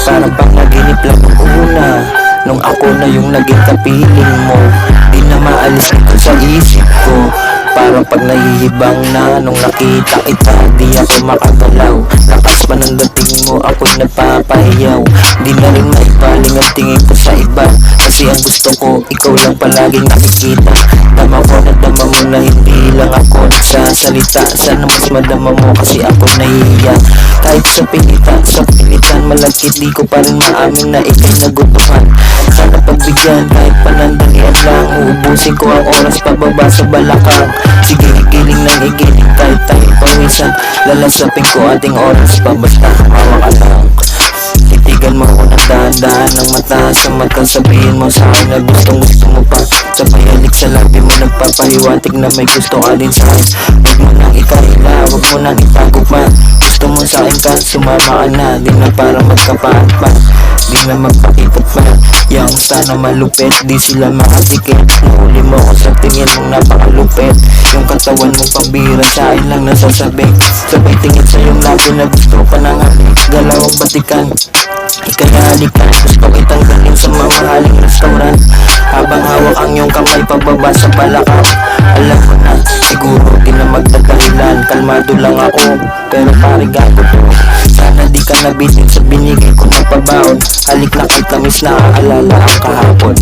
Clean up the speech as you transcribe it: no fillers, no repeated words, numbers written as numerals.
Parang panaginip lang ang una, nung ako na yung naging kapiling mo. Di na maalis ito sa isip ko, parang pag nahihibang na. Nung nakita kita, di ako makagalaw. Lakas pa ng dating mo, ako'y napapahiyaw. Di na rin maipaling ang tingin ko sa iba, kasi ang gusto ko, ikaw lang palaging nakikita. Dama ko na dama mo na hindi lang ako nagsasalita. Sana mas madama mo kasi ako nahihiya. Kahit sa pilitan malagkit, di ko pa rin maamin na ikay nagutuhan. Sana pagbigyan kahit panandalian lang, uubusin ko ang oras pababa sa balakang. Sige, igiling ng igiling kahit tayo pawisan. Lalasapin ko ating oras pa, basta kumawa ka lang. Titigan mo ako ng dahan-dahan ng mata sa mata. Sabihin mo sa akin na gustong gusto mo pa. Sabay halik sa labi mo, nagpapahiwatig na may gusto ka din sa akin. Huwag mo nang ikahila, huwag mo nang itago pa. Gusto mo sa akin ka, sumama ka na. Di na para magkapaan pa, di na magpakita pa. Yang sana malupit, di sila makadikit. Nahuli mo ko sa tingin mong napakalupit. Yung katawan mo pambira, sa akin lang nasasabik. Sabay tingin sa iyong labi na gusto pa nang halik. Galaw ang batikan, ikahalik ka. Gusto kitang galing sa mamahaling restaurant, habang hawak ang iyong kamay pababa sa balakang. Alam ko na, siguro di na magdadahilan. Kalmado lang ako, pero pare gago to. Sana di ka nabitin sa binigay ko na pabaon. Halik na kay tamis na aalala ang kahapon.